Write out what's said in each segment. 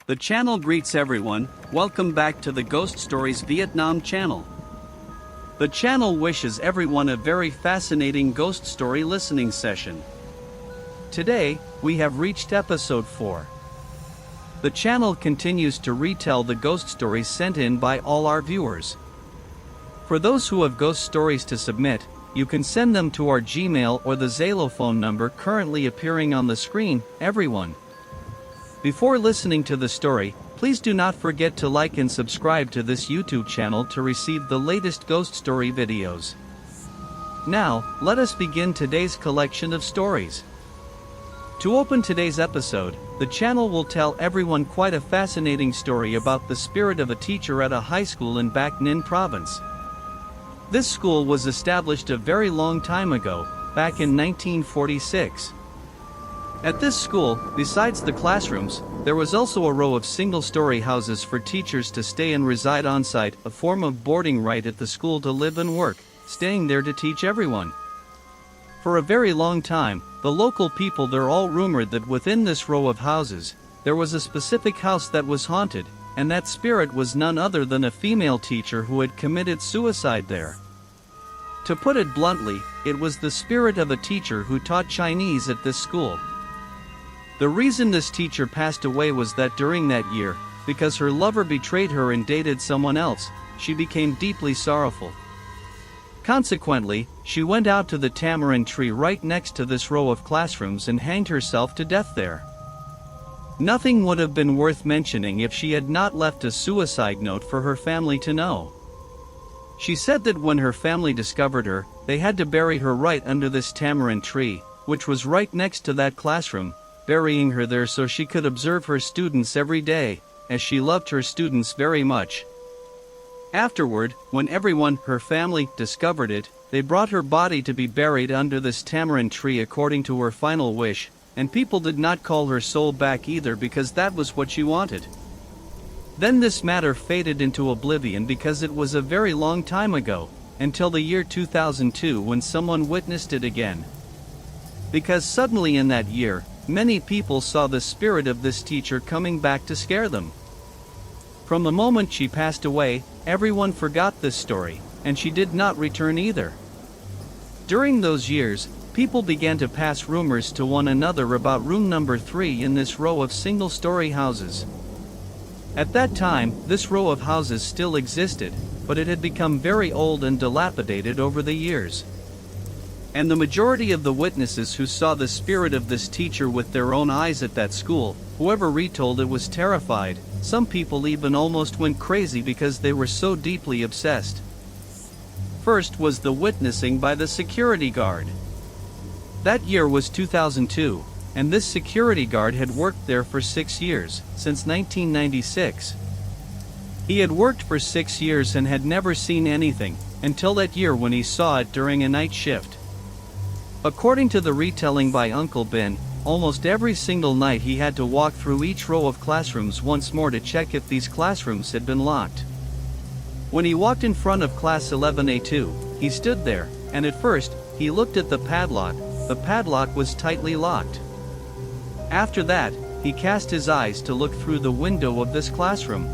The channel greets everyone. Welcome back to the Ghost Stories Vietnam channel. The channel wishes everyone a very fascinating ghost story listening session. Today, we have reached episode 4. The channel continues to retell the ghost stories sent in by all our viewers. For those who have ghost stories to submit, you can send them to our Gmail or the Zalo phone number currently appearing on the screen, everyone. Before listening to the story, please do not forget to like and subscribe to this YouTube channel to receive the latest ghost story videos. Now, let us begin today's collection of stories. To open today's episode, the channel will tell everyone quite a fascinating story about the spirit of a teacher at a high school in Bac Ninh province. This school was established a very long time ago, back in 1946. At this school, besides the classrooms, there was also a row of single-story houses for teachers to stay and reside on-site, a form of boarding right at the school to live and work, staying there to teach everyone. For a very long time, the local people there all rumored that within this row of houses, there was a specific house that was haunted, and that spirit was none other than a female teacher who had committed suicide there. To put it bluntly, it was the spirit of a teacher who taught Chinese at this school. The reason this teacher passed away was that during that year, because her lover betrayed her and dated someone else, she became deeply sorrowful. Consequently, she went out to the tamarind tree right next to this row of classrooms and hanged herself to death there. Nothing would have been worth mentioning if she had not left a suicide note for her family to know. She said that when her family discovered her, they had to bury her right under this tamarind tree, which was right next to that classroom, burying her there so she could observe her students every day, as she loved her students very much. Afterward, when everyone, her family, discovered it, they brought her body to be buried under this tamarind tree according to her final wish, and people did not call her soul back either because that was what she wanted. Then this matter faded into oblivion because it was a very long time ago, until the year 2002 when someone witnessed it again. Because suddenly in that year, many people saw the spirit of this teacher coming back to scare them. From the moment she passed away, everyone forgot this story, and she did not return either. During those years, people began to pass rumors to one another about room number 3 in this row of single-story houses. At that time, this row of houses still existed, but it had become very old and dilapidated over the years. And the majority of the witnesses who saw the spirit of this teacher with their own eyes at that school, whoever retold it was terrified. Some people even almost went crazy because they were so deeply obsessed. First was the witnessing by the security guard. That year was 2002, and this security guard had worked there for 6 years, since 1996. He had worked for 6 years and had never seen anything, until that year when he saw it during a night shift. According to the retelling by Uncle Ben, almost every single night he had to walk through each row of classrooms once more to check if these classrooms had been locked. When he walked in front of class 11A2, he stood there, and at first, he looked at the padlock. The padlock was tightly locked. After that, he cast his eyes to look through the window of this classroom.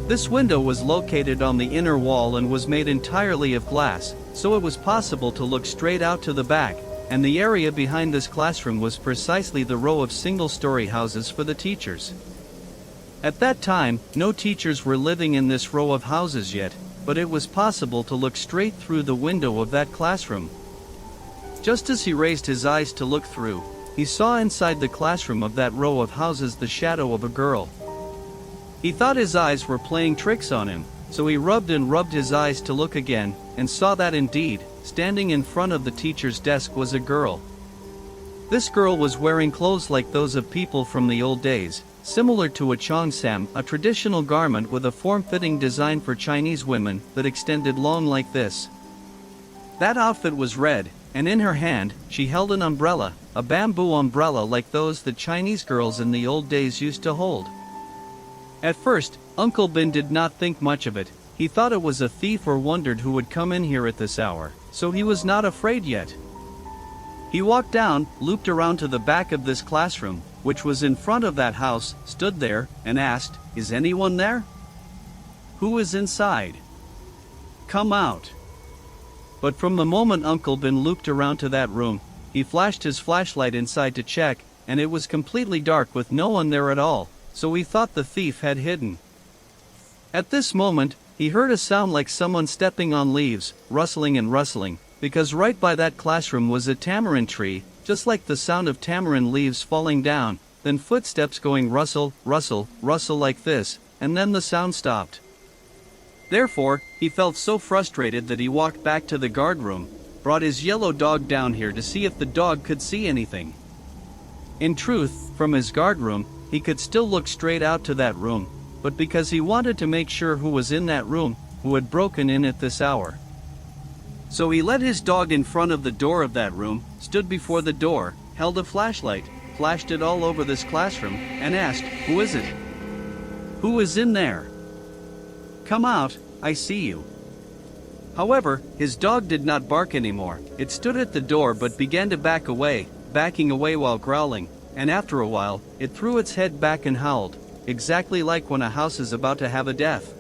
This window was located on the inner wall and was made entirely of glass, so it was possible to look straight out to the back, and the area behind this classroom was precisely the row of single-story houses for the teachers. At that time, no teachers were living in this row of houses yet, but it was possible to look straight through the window of that classroom. Just as he raised his eyes to look through, he saw inside the classroom of that row of houses the shadow of a girl. He thought his eyes were playing tricks on him, so he rubbed his eyes to look again, and saw that indeed, standing in front of the teacher's desk was a girl. This girl was wearing clothes like those of people from the old days, similar to a cheongsam, a traditional garment with a form-fitting design for Chinese women that extended long like this. That outfit was red, and in her hand, she held an umbrella, a bamboo umbrella like those that Chinese girls in the old days used to hold. At first, Uncle Ben did not think much of it. He thought it was a thief or wondered who would come in here at this hour, so he was not afraid yet. He walked down, looped around to the back of this classroom, which was in front of that house, stood there, and asked, "Is anyone there? Who is inside? Come out." But from the moment Uncle Ben looped around to that room, he flashed his flashlight inside to check, and it was completely dark with no one there at all, so he thought the thief had hidden. At this moment, he heard a sound like someone stepping on leaves, rustling and rustling, because right by that classroom was a tamarind tree, just like the sound of tamarind leaves falling down, then footsteps going rustle, rustle, rustle like this, and then the sound stopped. Therefore, he felt so frustrated that he walked back to the guardroom, brought his yellow dog down here to see if the dog could see anything. In truth, from his guardroom, he could still look straight out to that room, but because he wanted to make sure who was in that room, who had broken in at this hour. So he led his dog in front of the door of that room, stood before the door, held a flashlight, flashed it all over this classroom, and asked, "Who is it? Who is in there? Come out, I see you." However, his dog did not bark anymore. It stood at the door but began to back away, backing away while growling, and after a while, it threw its head back and howled, exactly like when a house is about to have a death.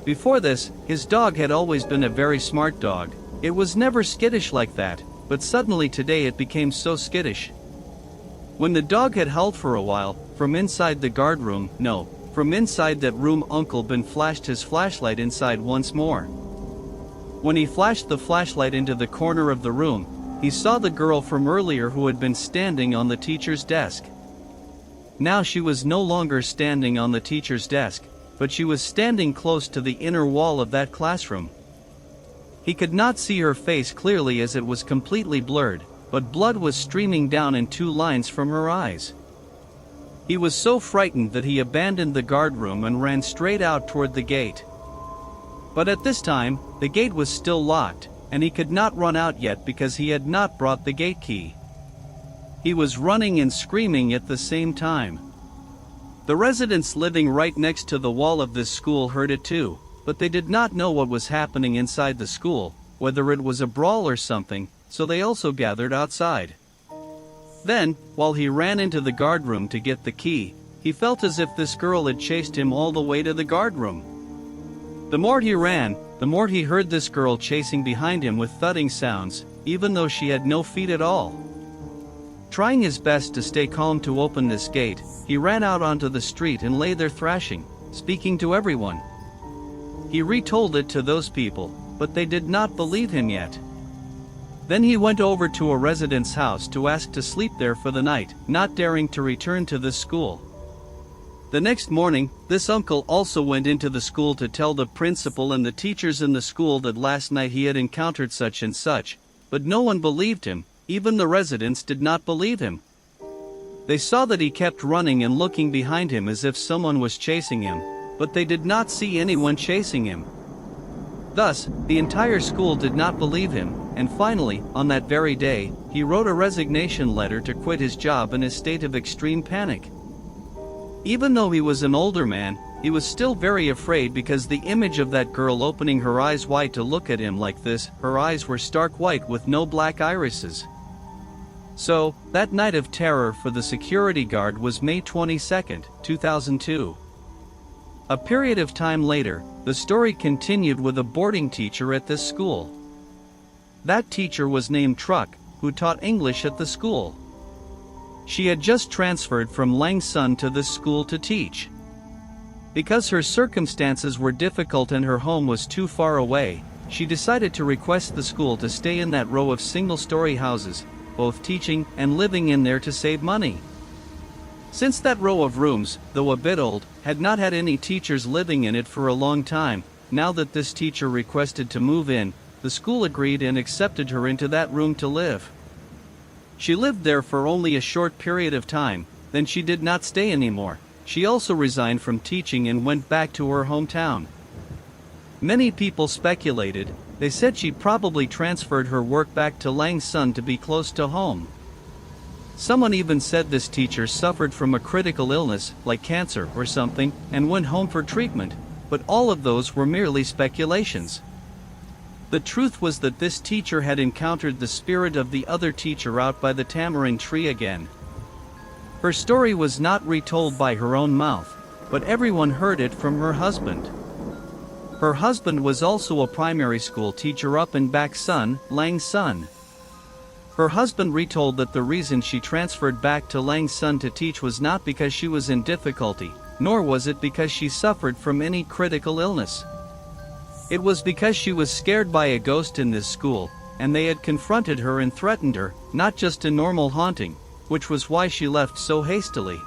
Before this, his dog had always been a very smart dog. It was never skittish like that, but suddenly today it became so skittish. When the dog had howled for a while, from inside the guardroom, no, from inside that room, Uncle Ben flashed his flashlight inside once more. When he flashed the flashlight into the corner of the room, he saw the girl from earlier who had been standing on the teacher's desk. Now she was no longer standing on the teacher's desk, but she was standing close to the inner wall of that classroom. He could not see her face clearly as it was completely blurred, but blood was streaming down in 2 lines from her eyes. He was so frightened that he abandoned the guardroom and ran straight out toward the gate. But at this time, the gate was still locked, and he could not run out yet because he had not brought the gate key. He was running and screaming at the same time. The residents living right next to the wall of this school heard it too, but they did not know what was happening inside the school, whether it was a brawl or something, so they also gathered outside. Then, while he ran into the guardroom to get the key, he felt as if this girl had chased him all the way to the guardroom. The more he ran, the more he heard this girl chasing behind him with thudding sounds, even though she had no feet at all. Trying his best to stay calm to open this gate, he ran out onto the street and lay there thrashing, speaking to everyone. He retold it to those people, but they did not believe him yet. Then he went over to a resident's house to ask to sleep there for the night, not daring to return to this school. The next morning, this uncle also went into the school to tell the principal and the teachers in the school that last night he had encountered such and such, but no one believed him. Even the residents did not believe him. They saw that he kept running and looking behind him as if someone was chasing him, but they did not see anyone chasing him. Thus, the entire school did not believe him, and finally, on that very day, he wrote a resignation letter to quit his job in a state of extreme panic. Even though he was an older man, he was still very afraid because the image of that girl opening her eyes wide to look at him like this, her eyes were stark white with no black irises. So, that night of terror for the security guard was May 22, 2002. A period of time later, the story continued with a boarding teacher at this school. That teacher was named Truck, who taught English at the school. She had just transferred from Langsun to this school to teach. Because her circumstances were difficult and her home was too far away, she decided to request the school to stay in that row of single-story houses, both teaching and living in there to save money. Since that row of rooms, though a bit old, had not had any teachers living in it for a long time, now that this teacher requested to move in, the school agreed and accepted her into that room to live. She lived there for only a short period of time, then she did not stay anymore. She also resigned from teaching and went back to her hometown. Many people speculated. They said she probably transferred her work back to Langsun to be close to home. Someone even said this teacher suffered from a critical illness, like cancer or something, and went home for treatment, but all of those were merely speculations. The truth was that this teacher had encountered the spirit of the other teacher out by the tamarind tree again. Her story was not retold by her own mouth, but everyone heard it from her husband. Her husband was also a primary school teacher up in Bac Sun, Lang Sun. Her husband retold that the reason she transferred back to Lang Sun to teach was not because she was in difficulty, nor was it because she suffered from any critical illness. It was because she was scared by a ghost in this school, and they had confronted her and threatened her, not just a normal haunting, which was why she left so hastily.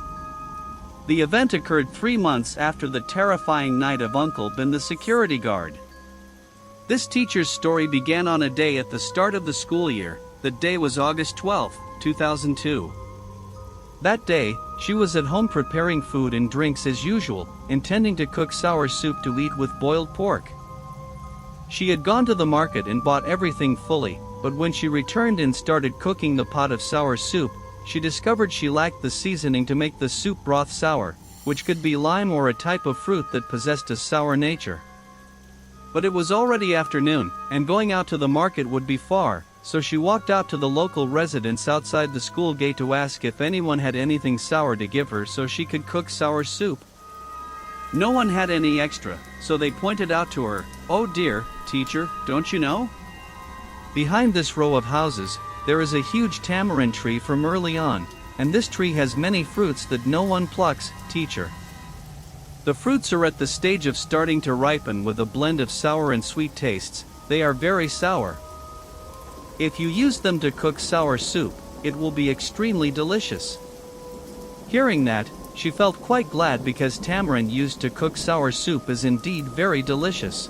The event occurred 3 months after the terrifying night of Uncle Ben the security guard. This teacher's story began on a day at the start of the school year. The day was August 12, 2002. That day, she was at home preparing food and drinks as usual, intending to cook sour soup to eat with boiled pork. She had gone to the market and bought everything fully, but when she returned and started cooking the pot of sour soup, she discovered she lacked the seasoning to make the soup broth sour, which could be lime or a type of fruit that possessed a sour nature. But it was already afternoon, and going out to the market would be far, so she walked out to the local residents outside the school gate to ask if anyone had anything sour to give her so she could cook sour soup. No one had any extra, so they pointed out to her, "Oh dear, teacher, don't you know? Behind this row of houses, there is a huge tamarind tree from early on, and this tree has many fruits that no one plucks, teacher. The fruits are at the stage of starting to ripen with a blend of sour and sweet tastes. They are very sour. If you use them to cook sour soup, it will be extremely delicious." Hearing that, she felt quite glad because tamarind used to cook sour soup is indeed very delicious.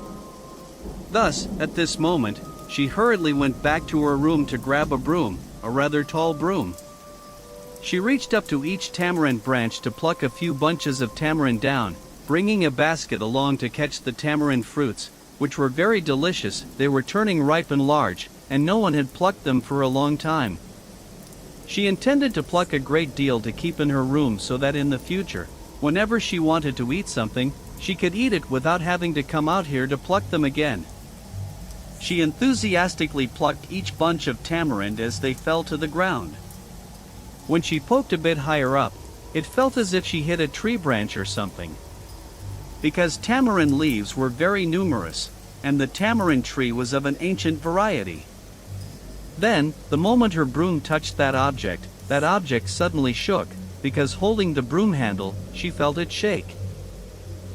Thus, at this moment, she hurriedly went back to her room to grab a broom, a rather tall broom. She reached up to each tamarind branch to pluck a few bunches of tamarind down, bringing a basket along to catch the tamarind fruits, which were very delicious. They were turning ripe and large, and no one had plucked them for a long time. She intended to pluck a great deal to keep in her room so that in the future, whenever she wanted to eat something, she could eat it without having to come out here to pluck them again. She enthusiastically plucked each bunch of tamarind as they fell to the ground. When she poked a bit higher up, it felt as if she hit a tree branch or something. Because tamarind leaves were very numerous, and the tamarind tree was of an ancient variety. Then, the moment her broom touched that object suddenly shook, because holding the broom handle, she felt it shake.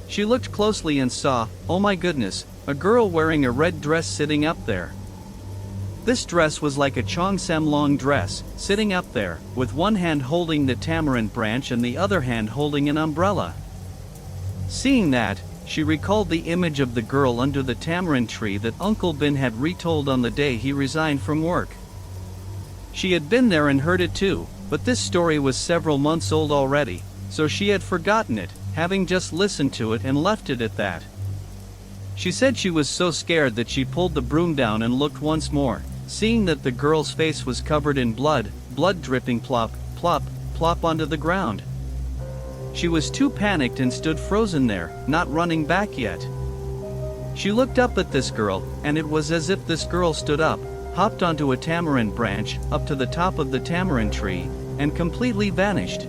She looked closely and saw, oh my goodness, a girl wearing a red dress sitting up there. This dress was like a cheongsam long dress, sitting up there, with one hand holding the tamarind branch and the other hand holding an umbrella. Seeing that, she recalled the image of the girl under the tamarind tree that Uncle Ben had retold on the day he resigned from work. She had been there and heard it too, but this story was several months old already, so she had forgotten it, having just listened to it and left it at that. She said she was so scared that she pulled the broom down and looked once more, seeing that the girl's face was covered in blood dripping plop, plop, plop onto the ground. She was too panicked and stood frozen there, not running back yet. She looked up at this girl, and it was as if this girl stood up, hopped onto a tamarind branch, up to the top of the tamarind tree, and completely vanished.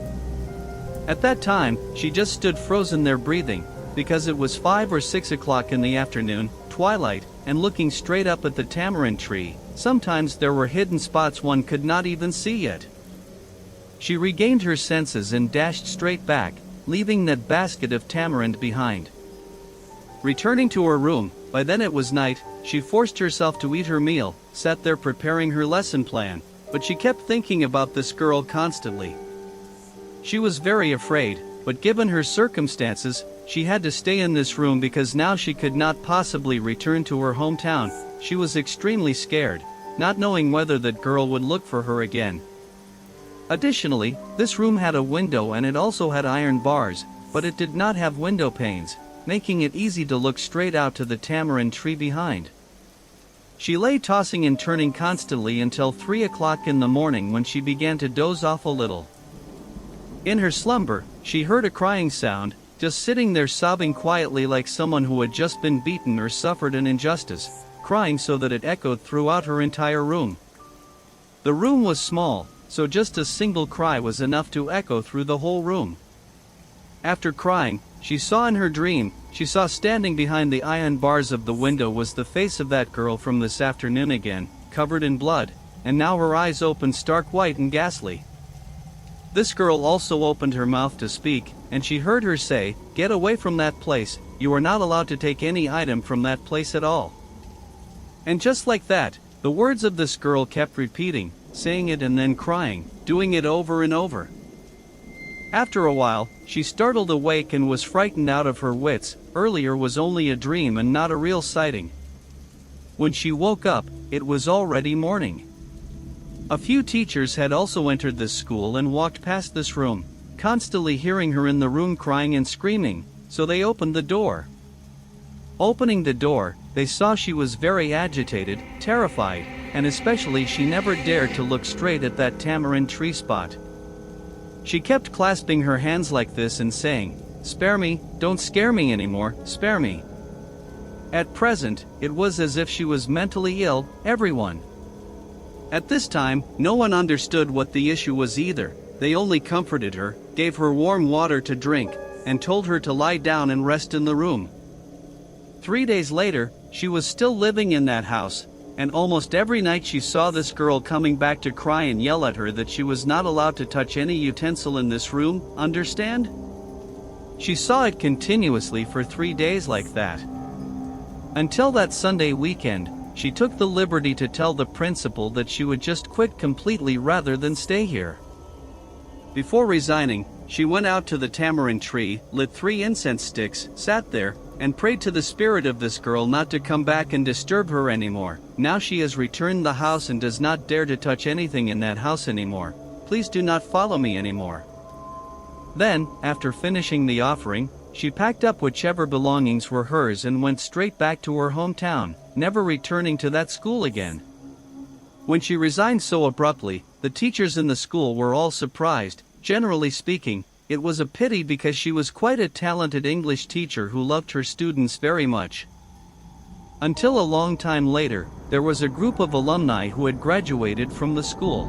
At that time, she just stood frozen there breathing, because it was 5 or 6 o'clock in the afternoon, twilight, and looking straight up at the tamarind tree. Sometimes there were hidden spots one could not even see yet. She regained her senses and dashed straight back, leaving that basket of tamarind behind. Returning to her room, by then it was night, she forced herself to eat her meal, sat there preparing her lesson plan, but she kept thinking about this girl constantly. She was very afraid, but given her circumstances, she had to stay in this room because now she could not possibly return to her hometown. She was extremely scared, not knowing whether that girl would look for her again. Additionally, this room had a window and it also had iron bars, but it did not have window panes, making it easy to look straight out to the tamarind tree behind. She lay tossing and turning constantly until 3 o'clock in the morning when she began to doze off a little. In her slumber, she heard a crying sound, just sitting there sobbing quietly like someone who had just been beaten or suffered an injustice, crying so that it echoed throughout her entire room. The room was small, so just a single cry was enough to echo through the whole room. After crying, she saw in her dream, she saw standing behind the iron bars of the window was the face of that girl from this afternoon again, covered in blood, and now her eyes opened stark white and ghastly. This girl also opened her mouth to speak, and she heard her say, "Get away from that place, you are not allowed to take any item from that place at all." And just like that, the words of this girl kept repeating, saying it and then crying, doing it over and over. After a while, she startled awake and was frightened out of her wits. Earlier was only a dream and not a real sighting. When she woke up, it was already morning. A few teachers had also entered this school and walked past this room, constantly hearing her in the room crying and screaming, so they opened the door. Opening the door, they saw she was very agitated, terrified, and especially she never dared to look straight at that tamarind tree spot. She kept clasping her hands like this and saying, "Spare me, don't scare me anymore, spare me." At present, it was as if she was mentally ill, everyone. At this time, no one understood what the issue was either. They only comforted her, gave her warm water to drink, and told her to lie down and rest in the room. 3 days later, she was still living in that house, and almost every night she saw this girl coming back to cry and yell at her that she was not allowed to touch any utensil in this room, understand? She saw it continuously for 3 days like that. Until that Sunday weekend, she took the liberty to tell the principal that she would just quit completely rather than stay here. Before resigning, she went out to the tamarind tree, lit 3 incense sticks, sat there, and prayed to the spirit of this girl not to come back and disturb her anymore. Now she has returned the house and does not dare to touch anything in that house anymore. Please do not follow me anymore. Then, after finishing the offering, she packed up whichever belongings were hers and went straight back to her hometown, never returning to that school again. When she resigned so abruptly, the teachers in the school were all surprised. Generally speaking, it was a pity because she was quite a talented English teacher who loved her students very much. Until a long time later, there was a group of alumni who had graduated from the school.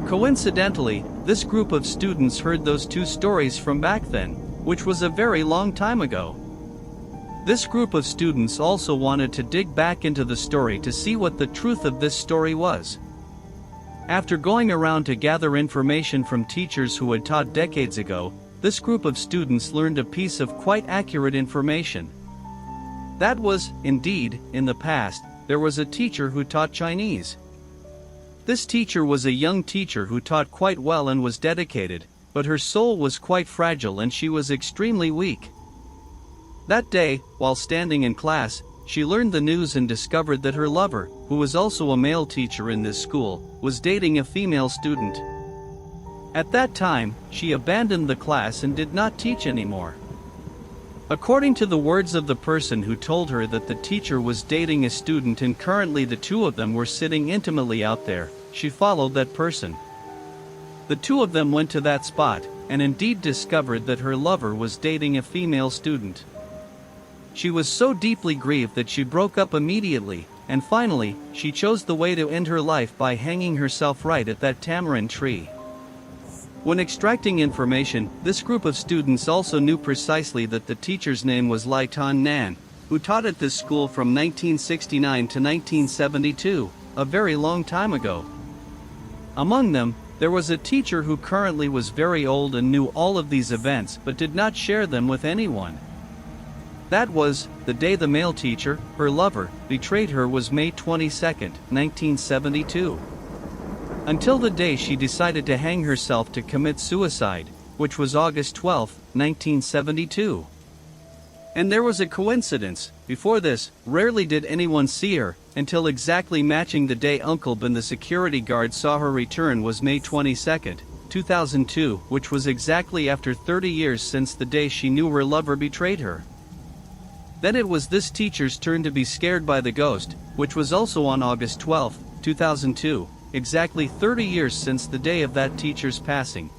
Coincidentally, this group of students heard those 2 stories from back then, which was a very long time ago. This group of students also wanted to dig back into the story to see what the truth of this story was. After going around to gather information from teachers who had taught decades ago, this group of students learned a piece of quite accurate information. That was, indeed, in the past, there was a teacher who taught Chinese. This teacher was a young teacher who taught quite well and was dedicated, but her soul was quite fragile and she was extremely weak. That day, while standing in class, she learned the news and discovered that her lover, who was also a male teacher in this school, was dating a female student. At that time, she abandoned the class and did not teach anymore. According to the words of the person who told her that the teacher was dating a student and currently the 2 of them were sitting intimately out there, she followed that person. The 2 of them went to that spot, and indeed discovered that her lover was dating a female student. She was so deeply grieved that she broke up immediately, and finally, she chose the way to end her life by hanging herself right at that tamarind tree. When extracting information, this group of students also knew precisely that the teacher's name was Lai Tan Nan, who taught at this school from 1969 to 1972, a very long time ago. Among them, there was a teacher who currently was very old and knew all of these events but did not share them with anyone. That was, the day the male teacher, her lover, betrayed her was May 22, 1972. Until the day she decided to hang herself to commit suicide, which was August 12, 1972. And there was a coincidence. Before this, rarely did anyone see her, until exactly matching the day Uncle Ben the security guard saw her return was May 22, 2002, which was exactly after 30 years since the day she knew her lover betrayed her. Then it was this teacher's turn to be scared by the ghost, which was also on August 12, 2002, exactly 30 years since the day of that teacher's passing.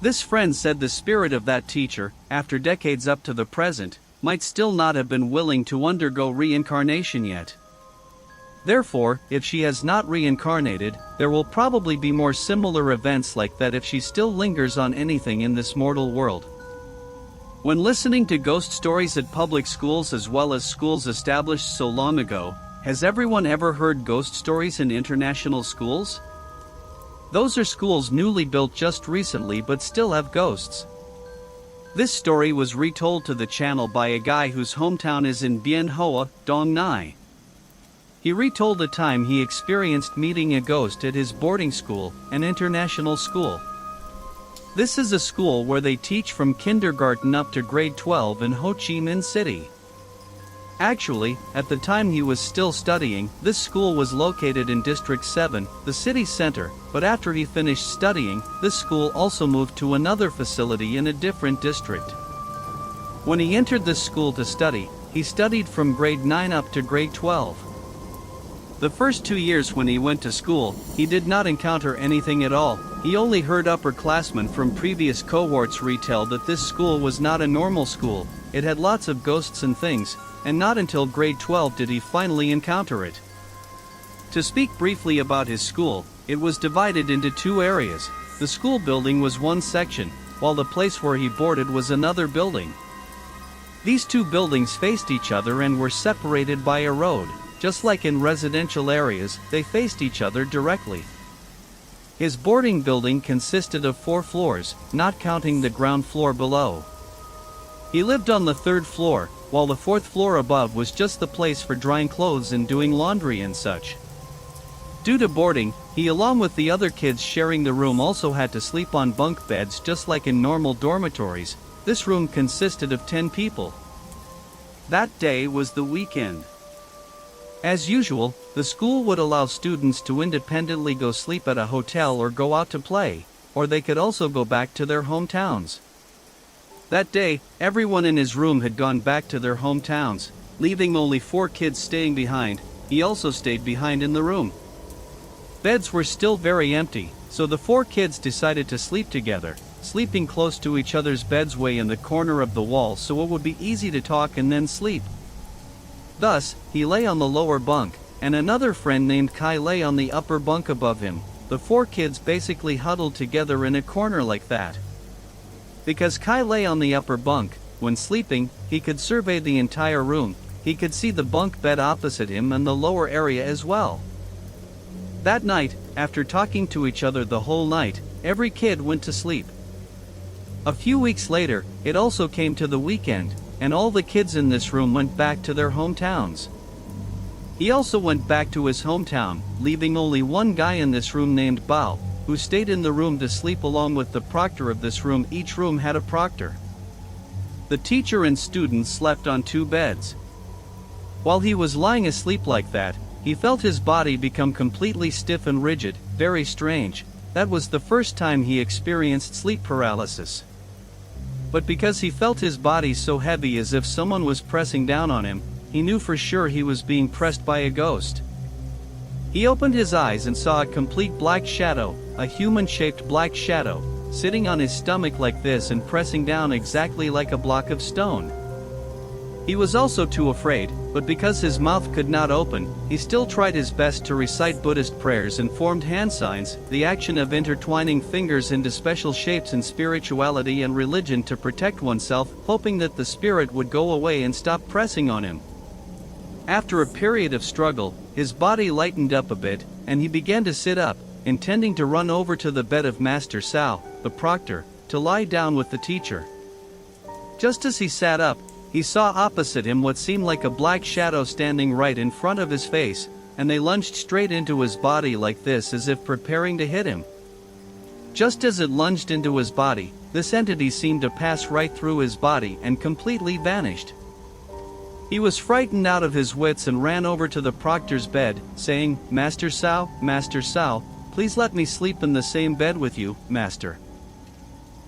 This friend said the spirit of that teacher, after decades up to the present, might still not have been willing to undergo reincarnation yet. Therefore, if she has not reincarnated, there will probably be more similar events like that if she still lingers on anything in this mortal world. When listening to ghost stories at public schools as well as schools established so long ago, has everyone ever heard ghost stories in international schools? Those are schools newly built just recently but still have ghosts. This story was retold to the channel by a guy whose hometown is in Bien Hoa, Dong Nai. He retold a time he experienced meeting a ghost at his boarding school, an international school. This is a school where they teach from kindergarten up to grade 12 in Ho Chi Minh City. Actually, at the time he was still studying, this school was located in District 7, the city center, but after he finished studying, this school also moved to another facility in a different district. When he entered this school to study, he studied from grade 9 up to grade 12. The first 2 years when he went to school, he did not encounter anything at all. He only heard upperclassmen from previous cohorts retell that this school was not a normal school, it had lots of ghosts and things, and not until grade 12 did he finally encounter it. To speak briefly about his school, it was divided into 2 areas. The school building was one section, while the place where he boarded was another building. These 2 buildings faced each other and were separated by a road. Just like in residential areas, they faced each other directly. His boarding building consisted of 4 floors, not counting the ground floor below. He lived on the 3rd floor, while the 4th floor above was just the place for drying clothes and doing laundry and such. Due to boarding, he along with the other kids sharing the room also had to sleep on bunk beds just like in normal dormitories. This room consisted of 10 people. That day was the weekend. As usual, the school would allow students to independently go sleep at a hotel or go out to play, or they could also go back to their hometowns. That day, everyone in his room had gone back to their hometowns, leaving only 4 kids staying behind. He also stayed behind in the room. Beds were still very empty, so the 4 kids decided to sleep together, sleeping close to each other's beds way in the corner of the wall so it would be easy to talk and then sleep. Thus, he lay on the lower bunk, and another friend named Kai lay on the upper bunk above him. The 4 kids basically huddled together in a corner like that. Because Kai lay on the upper bunk, when sleeping, he could survey the entire room. He could see the bunk bed opposite him and the lower area as well. That night, after talking to each other the whole night, every kid went to sleep. A few weeks later, it also came to the weekend, and all the kids in this room went back to their hometowns. He also went back to his hometown, leaving only one guy in this room named Bao, who stayed in the room to sleep along with the proctor of this room. Each room had a proctor. The teacher and students slept on 2 beds. While he was lying asleep like that, he felt his body become completely stiff and rigid, very strange. That was the first time he experienced sleep paralysis. But because he felt his body so heavy as if someone was pressing down on him, he knew for sure he was being pressed by a ghost. He opened his eyes and saw a complete black shadow, a human-shaped black shadow, sitting on his stomach like this and pressing down exactly like a block of stone. He was also too afraid, but because his mouth could not open, he still tried his best to recite Buddhist prayers and formed hand signs, the action of intertwining fingers into special shapes in spirituality and religion to protect oneself, hoping that the spirit would go away and stop pressing on him. After a period of struggle, his body lightened up a bit, and he began to sit up, intending to run over to the bed of Master Sao, the proctor, to lie down with the teacher. Just as he sat up, he saw opposite him what seemed like a black shadow standing right in front of his face, and they lunged straight into his body like this as if preparing to hit him. Just as it lunged into his body, this entity seemed to pass right through his body and completely vanished. He was frightened out of his wits and ran over to the proctor's bed, saying, Master Sao, please let me sleep in the same bed with you, Master."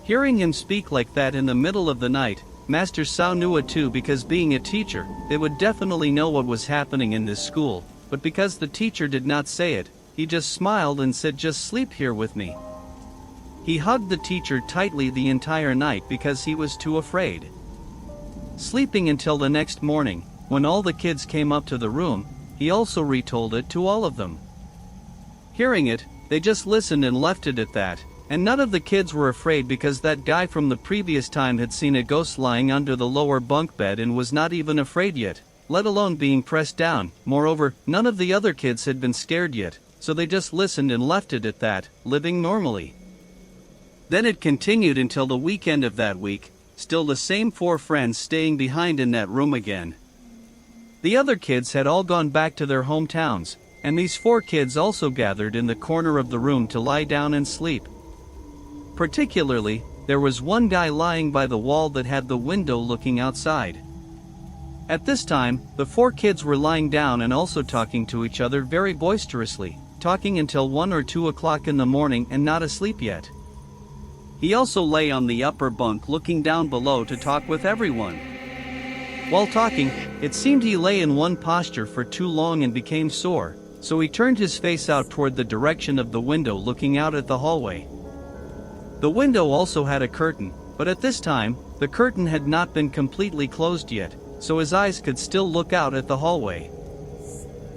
Hearing him speak like that in the middle of the night, Master Sao knew it too, because being a teacher, they would definitely know what was happening in this school, but because the teacher did not say it, he just smiled and said, "Just sleep here with me." He hugged the teacher tightly the entire night because he was too afraid. Sleeping until the next morning, when all the kids came up to the room, he also retold it to all of them. Hearing it, they just listened and left it at that, and none of the kids were afraid because that guy from the previous time had seen a ghost lying under the lower bunk bed and was not even afraid yet, let alone being pressed down. Moreover, none of the other kids had been scared yet, so they just listened and left it at that, living normally. Then it continued until the weekend of that week, still the same 4 friends staying behind in that room again. The other kids had all gone back to their hometowns, and these 4 kids also gathered in the corner of the room to lie down and sleep. Particularly, there was one guy lying by the wall that had the window looking outside. At this time, the 4 kids were lying down and also talking to each other very boisterously, talking until 1 or 2 o'clock in the morning and not asleep yet. He also lay on the upper bunk looking down below to talk with everyone. While talking, it seemed he lay in one posture for too long and became sore, so he turned his face out toward the direction of the window looking out at the hallway. The window also had a curtain, but at this time, the curtain had not been completely closed yet, so his eyes could still look out at the hallway.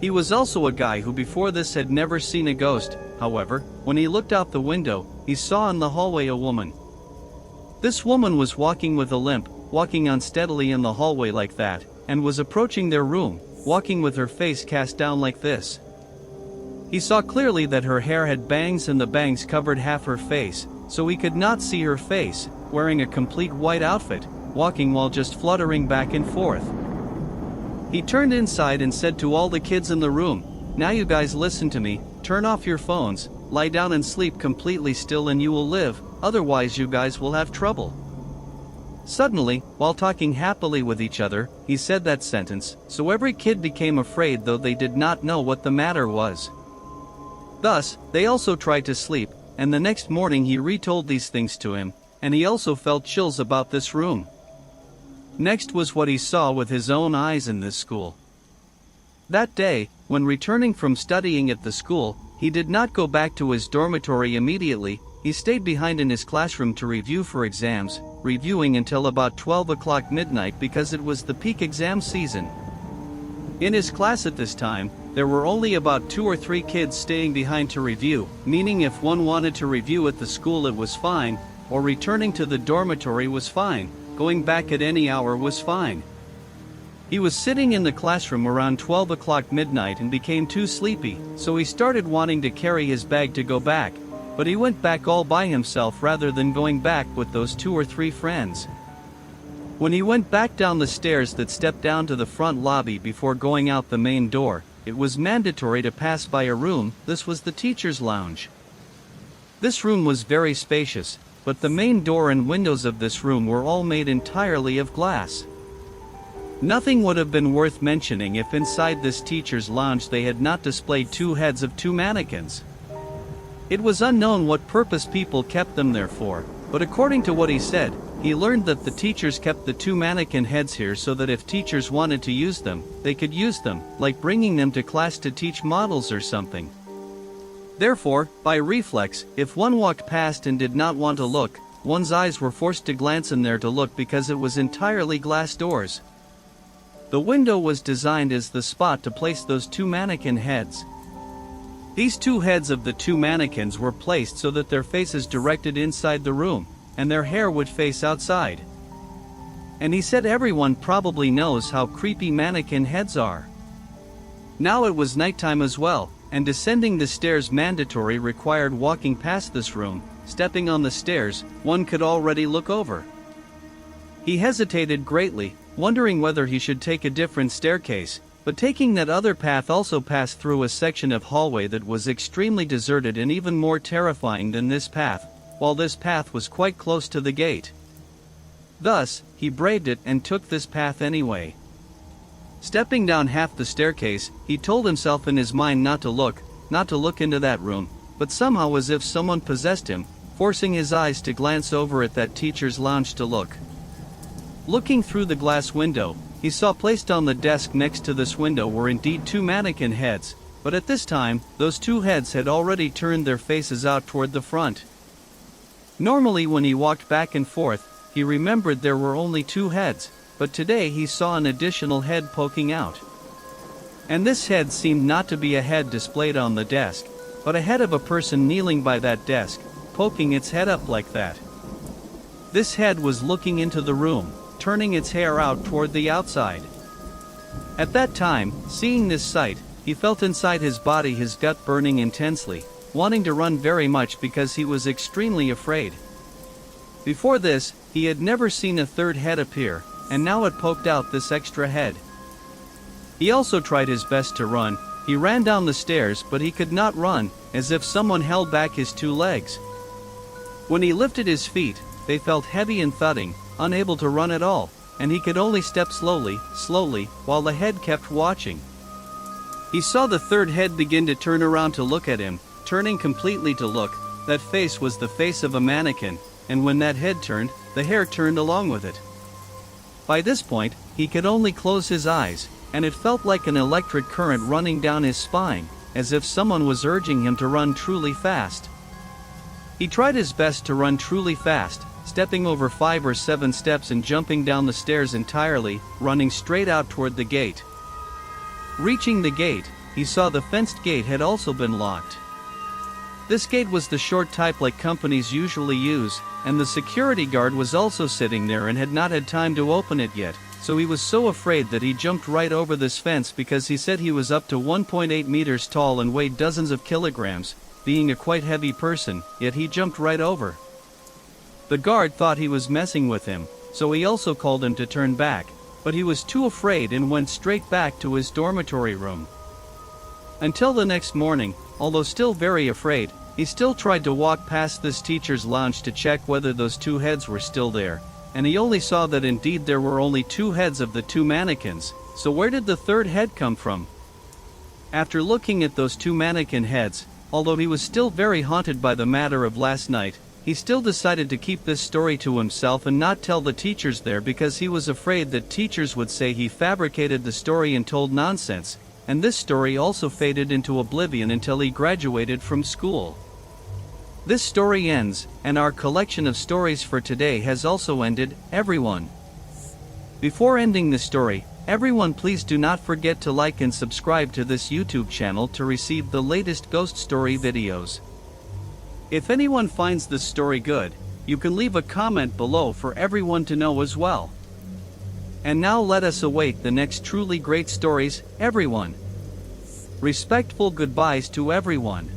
He was also a guy who before this had never seen a ghost. However, when he looked out the window, he saw in the hallway a woman. This woman was walking with a limp, walking unsteadily in the hallway like that, and was approaching their room, walking with her face cast down like this. He saw clearly that her hair had bangs and the bangs covered half her face, so he could not see her face, wearing a complete white outfit, walking while just fluttering back and forth. He turned inside and said to all the kids in the room, "Now you guys listen to me, turn off your phones, lie down and sleep completely still and you will live, otherwise you guys will have trouble." Suddenly, while talking happily with each other, he said that sentence, so every kid became afraid though they did not know what the matter was. Thus, they also tried to sleep, and the next morning he retold these things to him, and he also felt chills about this room. Next was what he saw with his own eyes in this school. That day, when returning from studying at the school, he did not go back to his dormitory immediately. He stayed behind in his classroom to review for exams, reviewing until about 12 o'clock midnight because it was the peak exam season. In his class at this time, there were only about 2 or 3 kids staying behind to review, meaning if one wanted to review at the school it was fine, or returning to the dormitory was fine, going back at any hour was fine. He was sitting in the classroom around 12 o'clock midnight and became too sleepy, so he started wanting to carry his bag to go back, but he went back all by himself rather than going back with those 2 or 3 friends. When he went back down the stairs that stepped down to the front lobby before going out the main door, it was mandatory to pass by a room. This was the teacher's lounge. This room was very spacious, but the main door and windows of this room were all made entirely of glass. Nothing would have been worth mentioning if inside this teacher's lounge they had not displayed 2 heads of 2 mannequins. It was unknown what purpose people kept them there for, but according to what he said, he learned that the teachers kept the 2 mannequin heads here so that if teachers wanted to use them, they could use them, like bringing them to class to teach models or something. Therefore, by reflex, if one walked past and did not want to look, one's eyes were forced to glance in there to look because it was entirely glass doors. The window was designed as the spot to place those 2 mannequin heads. These 2 heads of the 2 mannequins were placed so that their faces directed inside the room, and their hair would face outside. And he said everyone probably knows how creepy mannequin heads are. Now it was nighttime as well, and descending the stairs mandatory required walking past this room. Stepping on the stairs, one could already look over. He hesitated greatly, wondering whether he should take a different staircase, but taking that other path also passed through a section of hallway that was extremely deserted and even more terrifying than this path, while this path was quite close to the gate. Thus, he braved it and took this path anyway. Stepping down half the staircase, he told himself in his mind not to look into that room, but somehow as if someone possessed him, forcing his eyes to glance over at that teacher's lounge to look. Looking through the glass window, he saw placed on the desk next to this window were indeed 2 mannequin heads, but at this time, those 2 heads had already turned their faces out toward the front. Normally when he walked back and forth, he remembered there were only 2 heads, but today he saw an additional head poking out. And this head seemed not to be a head displayed on the desk, but a head of a person kneeling by that desk, poking its head up like that. This head was looking into the room, turning its hair out toward the outside. At that time, seeing this sight, he felt inside his body his gut burning intensely, wanting to run very much because he was extremely afraid. Before this, he had never seen a third head appear, and now it poked out this extra head. He also tried his best to run. He ran down the stairs, but he could not run, as if someone held back his two legs. When he lifted his feet, they felt heavy and thudding, unable to run at all, and he could only step slowly, while the head kept watching. He saw the third head begin to turn around to look at him, turning completely to look. That face was the face of a mannequin, and when that head turned, the hair turned along with it. By this point, he could only close his eyes, and it felt like an electric current running down his spine, as if someone was urging him to run truly fast. He tried his best to run truly fast, stepping over 5 or 7 steps and jumping down the stairs entirely, running straight out toward the gate. Reaching the gate, he saw the fenced gate had also been locked. This gate was the short type like companies usually use, and the security guard was also sitting there and had not had time to open it yet, so he was so afraid that he jumped right over this fence because he said he was up to 1.8 meters tall and weighed dozens of kilograms, being a quite heavy person, yet he jumped right over. The guard thought he was messing with him, so he also called him to turn back, but he was too afraid and went straight back to his dormitory room. Until the next morning, although still very afraid, he still tried to walk past this teacher's lounge to check whether those two heads were still there, and he only saw that indeed there were only 2 heads of the 2 mannequins, so where did the third head come from? After looking at those 2 mannequin heads, although he was still very haunted by the matter of last night, he still decided to keep this story to himself and not tell the teachers there because he was afraid that teachers would say he fabricated the story and told nonsense, and this story also faded into oblivion until he graduated from school. This story ends, and our collection of stories for today has also ended, everyone. Before ending the story, everyone please do not forget to like and subscribe to this YouTube channel to receive the latest ghost story videos. If anyone finds this story good, you can leave a comment below for everyone to know as well. And now let us await the next truly great stories, everyone. Respectful goodbyes to everyone.